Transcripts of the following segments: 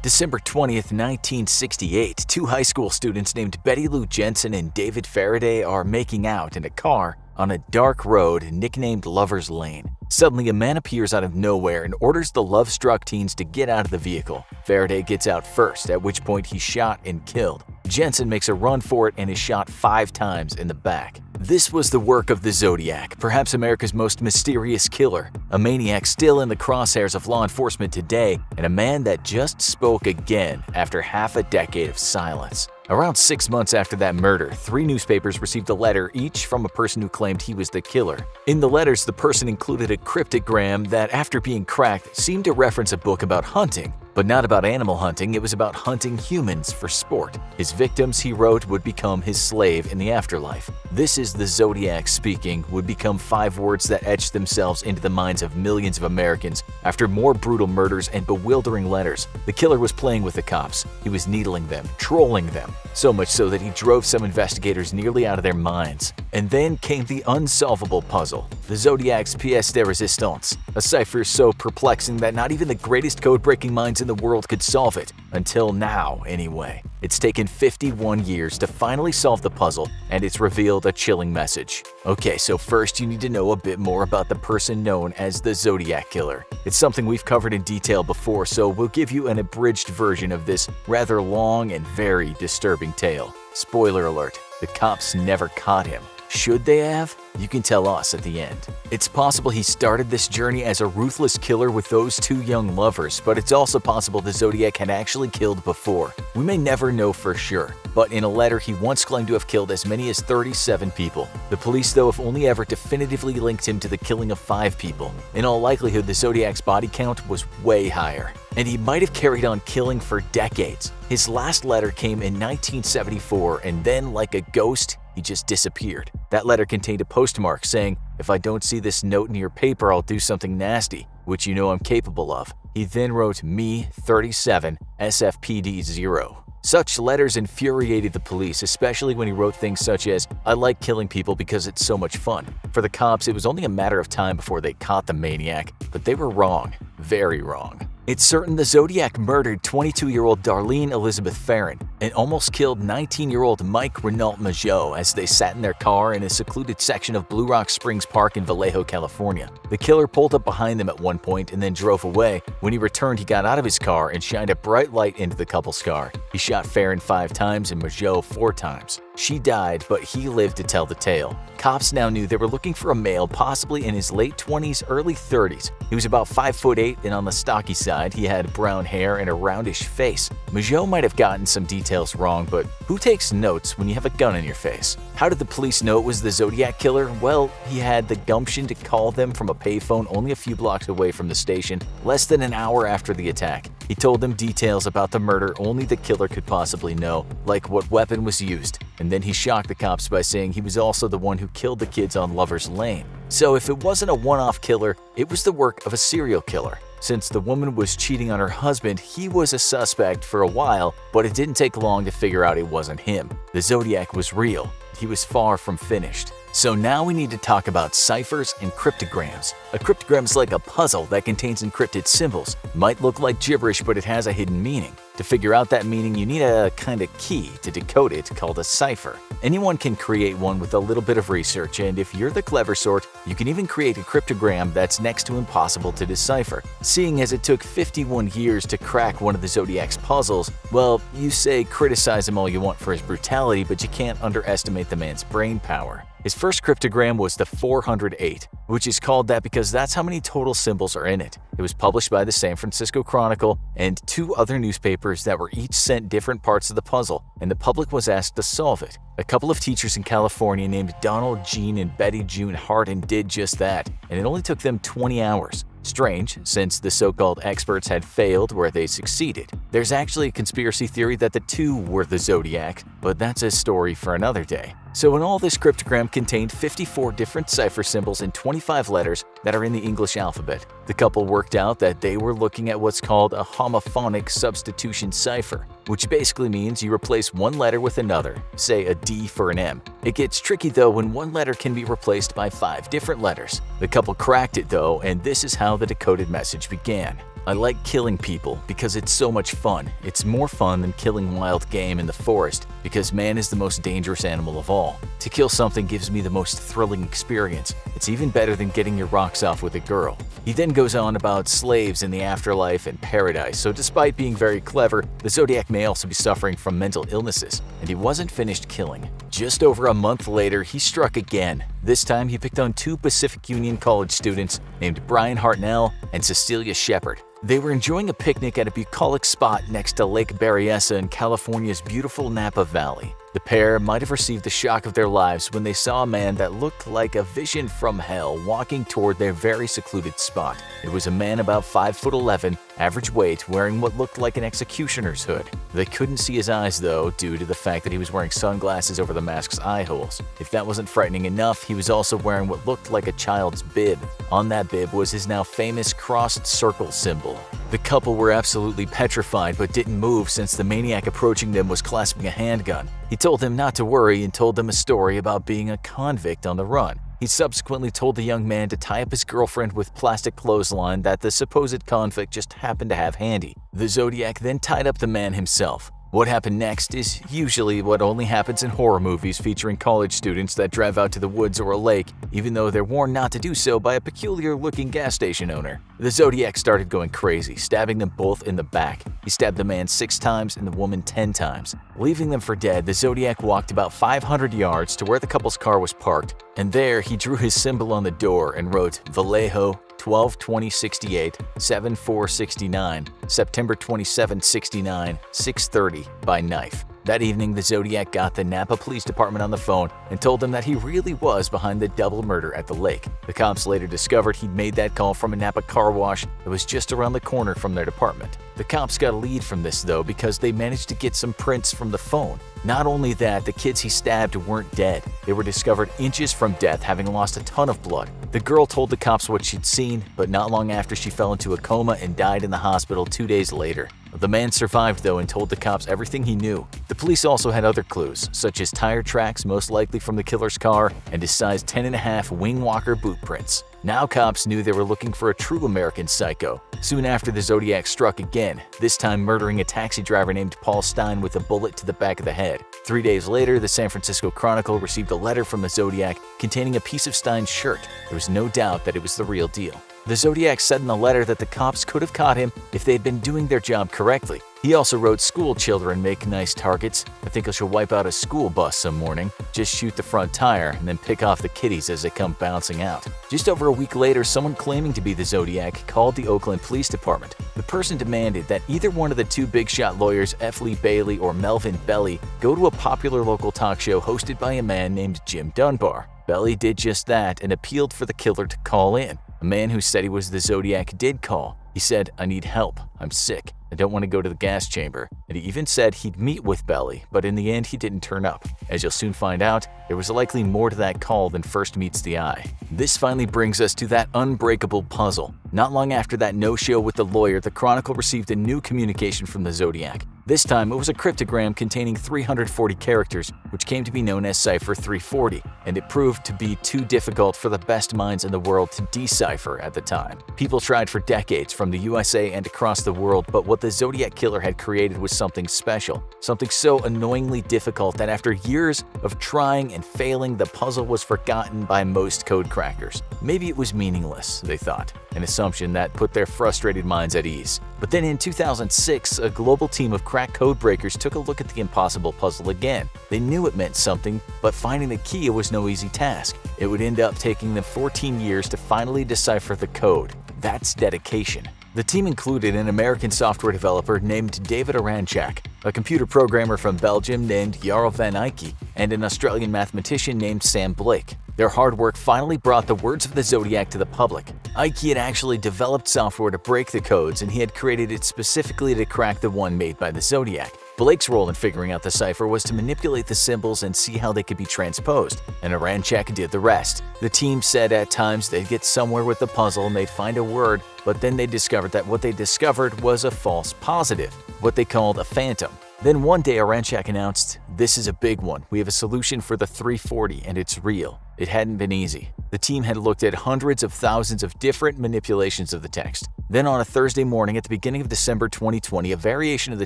December 20th, 1968, two high school students named Betty Lou Jensen and David Faraday are making out in a car on a dark road nicknamed Lover's Lane. Suddenly, a man appears out of nowhere and orders the love-struck teens to get out of the vehicle. Faraday gets out first, at which point he's shot and killed. Jensen makes a run for it and is shot 5 times in the back. This was the work of the Zodiac, perhaps America's most mysterious killer, a maniac still in the crosshairs of law enforcement today, and a man that just spoke again after half a decade of silence. Around 6 months after that murder, 3 newspapers received a letter each from a person who claimed he was the killer. In the letters, the person included a cryptogram that, after being cracked, seemed to reference a book about hunting. But not about animal hunting, it was about hunting humans for sport. His victims, he wrote, would become his slave in the afterlife. "This is the Zodiac speaking" would become 5 words that etched themselves into the minds of millions of Americans after more brutal murders and bewildering letters. The killer was playing with the cops. He was needling them, trolling them, so much so that he drove some investigators nearly out of their minds. And then came the unsolvable puzzle, the Zodiac's pièce de résistance, a cipher so perplexing that not even the greatest code-breaking minds in the world could solve it, until now anyway. It's taken 51 years to finally solve the puzzle, and it's revealed a chilling message. Okay, so first you need to know a bit more about the person known as the Zodiac Killer. It's something we've covered in detail before, so we'll give you an abridged version of this rather long and very disturbing tale. Spoiler alert, the cops never caught him. Should they have? You can tell us at the end. It's possible he started this journey as a ruthless killer with those 2 young lovers, but it's also possible the Zodiac had actually killed before. We may never know for sure, but in a letter he once claimed to have killed as many as 37 people. The police, though, have only ever definitively linked him to the killing of 5 people. In all likelihood, the Zodiac's body count was way higher, and he might have carried on killing for decades. His last letter came in 1974, and then, like a ghost, he just disappeared. That letter contained a postmark saying, "If I don't see this note in your paper, I'll do something nasty, which you know I'm capable of." He then wrote me 37 SFPD 0. Such letters infuriated the police, especially when he wrote things such as, "I like killing people because it's so much fun." For the cops, it was only a matter of time before they caught the maniac, but they were wrong. Very wrong. It's certain the Zodiac murdered 22-year-old Darlene Elizabeth Farron and almost killed 19-year-old Mike Renault Mageau as they sat in their car in a secluded section of Blue Rock Springs Park in Vallejo, California. The killer pulled up behind them at one point and then drove away. When he returned, he got out of his car and shined a bright light into the couple's car. He shot Farron 5 times and Mageau 4 times. She died, but he lived to tell the tale. Cops now knew they were looking for a male possibly in his late 20s, early 30s. He was about 5'8" and on the stocky side. He had brown hair and a roundish face. Mageau might have gotten some details wrong, but who takes notes when you have a gun in your face? How did the police know it was the Zodiac Killer? Well, he had the gumption to call them from a payphone only a few blocks away from the station, less than an hour after the attack. He told them details about the murder only the killer could possibly know, like what weapon was used. And then he shocked the cops by saying he was also the one who killed the kids on Lover's Lane. So if it wasn't a one-off killer, it was the work of a serial killer. Since the woman was cheating on her husband, he was a suspect for a while, but it didn't take long to figure out it wasn't him. The Zodiac was real. He was far from finished. So now we need to talk about ciphers and cryptograms. A cryptogram is like a puzzle that contains encrypted symbols. Might look like gibberish, but it has a hidden meaning. To figure out that meaning, you need a kind of key to decode it called a cipher. Anyone can create one with a little bit of research, and if you're the clever sort, you can even create a cryptogram that's next to impossible to decipher. Seeing as it took 51 years to crack one of the Zodiac's puzzles, well, you say criticize him all you want for his brutality, but you can't underestimate the man's brain power. His first cryptogram was the 408, which is called that because that's how many total symbols are in it. It was published by the San Francisco Chronicle and 2 other newspapers that were each sent different parts of the puzzle, and the public was asked to solve it. A couple of teachers in California named Donald Jean and Betty June Harden did just that, and it only took them 20 hours. Strange, since the so-called experts had failed where they succeeded. There's actually a conspiracy theory that the 2 were the Zodiac, but that's a story for another day. So in all, this cryptogram contained 54 different cipher symbols and 25 letters that are in the English alphabet. The couple worked out that they were looking at what's called a homophonic substitution cipher, which basically means you replace one letter with another, say a D for an M. It gets tricky though when one letter can be replaced by 5 different letters. The couple cracked it though, and this is how the decoded message began. I like killing people because it's so much fun. It's more fun than killing wild game in the forest because man is the most dangerous animal of all. To kill something gives me the most thrilling experience. It's even better than getting your rocks off with a girl. He then goes on about slaves in the afterlife and paradise, so despite being very clever, the Zodiac may also be suffering from mental illnesses, and he wasn't finished killing. Just over a month later, he struck again. This time he picked on two Pacific Union College students named Brian Hartnell and Cecilia Shepard. They were enjoying a picnic at a bucolic spot next to Lake Berryessa in California's beautiful Napa Valley. The pair might have received the shock of their lives when they saw a man that looked like a vision from hell walking toward their very secluded spot. It was a man about 5'11", average weight, wearing what looked like an executioner's hood. They couldn't see his eyes though, due to the fact that he was wearing sunglasses over the mask's eye holes. If that wasn't frightening enough, he was also wearing what looked like a child's bib. On that bib was his now famous crossed circle symbol. The couple were absolutely petrified but didn't move since the maniac approaching them was clasping a handgun. He told them not to worry and told them a story about being a convict on the run. He subsequently told the young man to tie up his girlfriend with plastic clothesline that the supposed convict just happened to have handy. The Zodiac then tied up the man himself. What happened next is usually what only happens in horror movies featuring college students that drive out to the woods or a lake, even though they're warned not to do so by a peculiar-looking gas station owner. The Zodiac started going crazy, stabbing them both in the back. He stabbed the man 6 times and the woman 10 times. Leaving them for dead, the Zodiac walked about 500 yards to where the couple's car was parked, and there he drew his symbol on the door and wrote Vallejo 12/20/68, 7/4/69, September 27/69, 6:30 by knife. That evening, the Zodiac got the Napa Police Department on the phone and told them that he really was behind the double murder at the lake. The cops later discovered he'd made that call from a Napa car wash that was just around the corner from their department. The cops got a lead from this though because they managed to get some prints from the phone. Not only that, the kids he stabbed weren't dead. They were discovered inches from death, having lost a ton of blood. The girl told the cops what she'd seen, but not long after she fell into a coma and died in the hospital 2 days later. The man survived though and told the cops everything he knew. The police also had other clues, such as tire tracks most likely from the killer's car and his size 10.5 wing walker boot prints. Now cops knew they were looking for a true American psycho. Soon after, the Zodiac struck again, this time murdering a taxi driver named Paul Stein with a bullet to the back of the head. 3 days later, the San Francisco Chronicle received a letter from the Zodiac containing a piece of Stein's shirt. There was no doubt that it was the real deal. The Zodiac said in the letter that the cops could have caught him if they had been doing their job correctly. He also wrote, "School children make nice targets. I think I shall wipe out a school bus some morning. Just shoot the front tire and then pick off the kiddies as they come bouncing out." Just over a week later, someone claiming to be the Zodiac called the Oakland Police Department. The person demanded that either one of the two big shot lawyers, F. Lee Bailey or Melvin Belly, go to a popular local talk show hosted by a man named Jim Dunbar. Belly did just that and appealed for the killer to call in. A man who said he was the Zodiac did call. He said, "I need help. I'm sick. I don't want to go to the gas chamber." And he even said he'd meet with Belly, but in the end he didn't turn up. As you'll soon find out, there was likely more to that call than first meets the eye. This finally brings us to that unbreakable puzzle. Not long after that no-show with the lawyer, the Chronicle received a new communication from the Zodiac. This time, it was a cryptogram containing 340 characters, which came to be known as Cypher 340, and it proved to be too difficult for the best minds in the world to decipher at the time. People tried for decades from the USA and across the world, but what the Zodiac killer had created was something special, something so annoyingly difficult that after years of trying and failing, the puzzle was forgotten by most code crackers. Maybe it was meaningless, they thought, an assumption that put their frustrated minds at ease. But then in 2006, a global team of crack code breakers took a look at the impossible puzzle again. They knew it meant something, but finding the key was no easy task. It would end up taking them 14 years to finally decipher the code. That's dedication. The team included an American software developer named David Aranchak, a computer programmer from Belgium named Jarl van Eyck, and an Australian mathematician named Sam Blake. Their hard work finally brought the words of the Zodiac to the public. Eyck had actually developed software to break the codes, and he had created it specifically to crack the one made by the Zodiac. Blake's role in figuring out the cipher was to manipulate the symbols and see how they could be transposed, and Aranchak did the rest. The team said at times they'd get somewhere with the puzzle and they'd find a word, but then they discovered that what they discovered was a false positive, what they called a phantom. Then one day Aranchak announced, "This is a big one. We have a solution for the 340 and it's real." It hadn't been easy. The team had looked at hundreds of thousands of different manipulations of the text. Then on a Thursday morning at the beginning of December 2020, a variation of the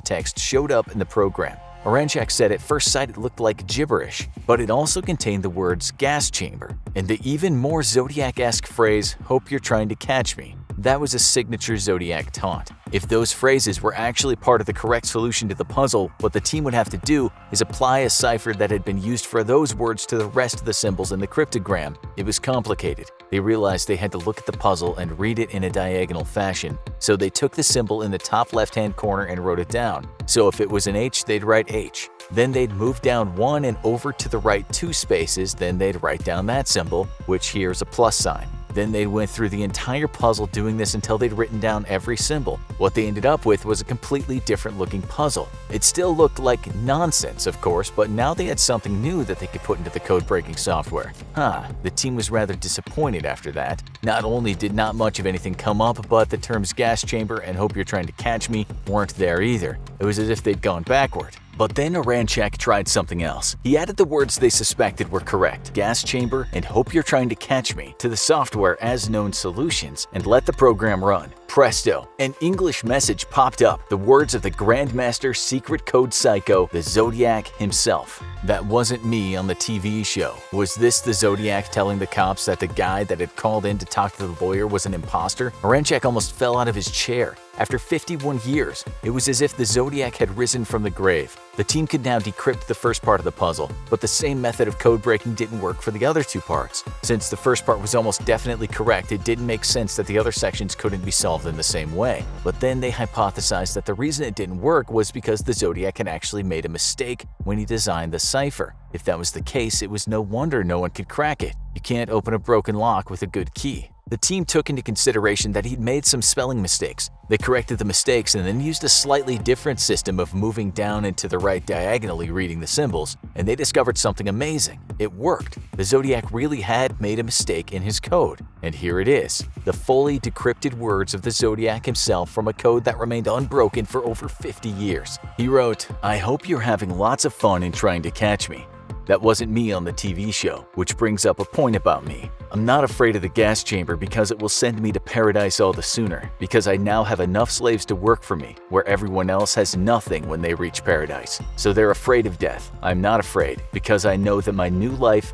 text showed up in the program. Aranchak said at first sight it looked like gibberish, but it also contained the words gas chamber and the even more Zodiac-esque phrase, "Hope you're trying to catch me." That was a signature Zodiac taunt. If those phrases were actually part of the correct solution to the puzzle, what the team would have to do is apply a cipher that had been used for those words to the rest of the symbols in the cryptogram. It was complicated. They realized they had to look at the puzzle and read it in a diagonal fashion, so they took the symbol in the top left-hand corner and wrote it down. So if it was an H, they'd write H. Then they'd move down one and over to the right 2 spaces, then they'd write down that symbol, which here is a plus sign. Then they went through the entire puzzle doing this until they'd written down every symbol. What they ended up with was a completely different looking puzzle. It still looked like nonsense, of course, but now they had something new that they could put into the code-breaking software. The team was rather disappointed after that. Not only did not much of anything come up, but the terms gas chamber and "hope you're trying to catch me" weren't there either. It was as if they'd gone backward. But then Aranchak tried something else. He added the words they suspected were correct, gas chamber and "hope you're trying to catch me," to the software as known solutions and let the program run. Presto, an English message popped up, the words of the Grandmaster Secret Code Psycho, the Zodiac himself. That wasn't me on the TV show. Was this the Zodiac telling the cops that the guy that had called in to talk to the lawyer was an imposter? Aranchak almost fell out of his chair. After 51 years, it was as if the Zodiac had risen from the grave. The team could now decrypt the first part of the puzzle, but the same method of code breaking didn't work for the other 2 parts. Since the first part was almost definitely correct, it didn't make sense that the other sections couldn't be solved in the same way. But then they hypothesized that the reason it didn't work was because the Zodiac had actually made a mistake when he designed the cipher. If that was the case, it was no wonder no one could crack it. You can't open a broken lock with a good key. The team took into consideration that he'd made some spelling mistakes. They corrected the mistakes and then used a slightly different system of moving down and to the right diagonally reading the symbols, and they discovered something amazing. It worked. The Zodiac really had made a mistake in his code. And here it is, the fully decrypted words of the Zodiac himself from a code that remained unbroken for over 50 years. He wrote, "I hope you're having lots of fun in trying to catch me." That wasn't me on the TV show, which brings up a point about me. I'm not afraid of the gas chamber because it will send me to paradise all the sooner, because I now have enough slaves to work for me, where everyone else has nothing when they reach paradise. So they're afraid of death. I'm not afraid, because I know that my new life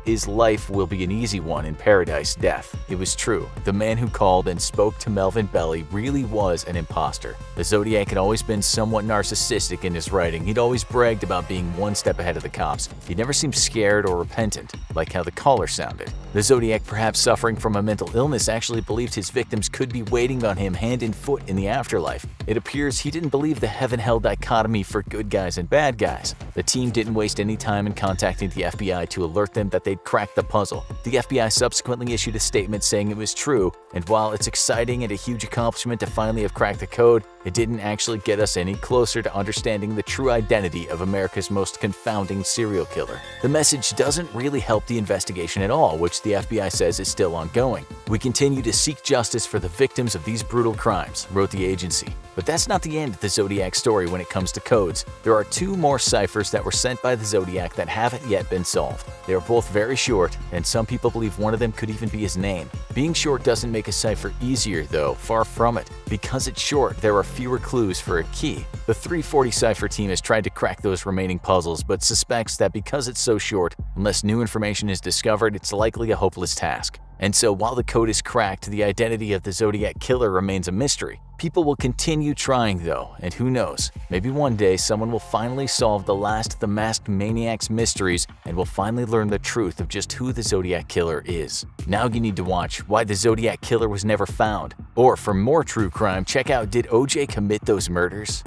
will be an easy one in paradise death. It was true. The man who called and spoke to Melvin Belly really was an imposter. The Zodiac had always been somewhat narcissistic in his writing. He'd always bragged about being one step ahead of the cops. He never seemed scared or repentant, like how the caller sounded. The Zodiac, perhaps suffering from a mental illness, actually believed his victims could be waiting on him hand and foot in the afterlife. It appears he didn't believe the heaven-hell dichotomy for good guys and bad guys. The team didn't waste any time in contacting the FBI to alert them that they'd cracked the puzzle. The FBI subsequently issued a statement saying it was true, and while it's exciting and a huge accomplishment to finally have cracked the code, it didn't actually get us any closer to understanding the true identity of America's most confounding serial killer. The message doesn't really help the investigation at all, which the FBI says is still ongoing. "We continue to seek justice for the victims of these brutal crimes," wrote the agency. But that's not the end of the Zodiac story when it comes to codes. There are 2 more ciphers that were sent by the Zodiac that haven't yet been solved. They are both very short, and some people believe one of them could even be his name. Being short doesn't make a cipher easier though, far from it. Because it's short, there are fewer clues for a key. The 340 cipher team has tried to crack those remaining puzzles, but suspects that because it's so short, unless new information is discovered, it's likely a hopeless task. And so while the code is cracked, the identity of the Zodiac killer remains a mystery. People will continue trying though, and who knows, maybe one day someone will finally solve the last of the masked maniac's mysteries and will finally learn the truth of just who the Zodiac killer is. Now you need to watch Why the Zodiac Killer Was Never Found. Or for more true crime, check out Did OJ Commit Those Murders?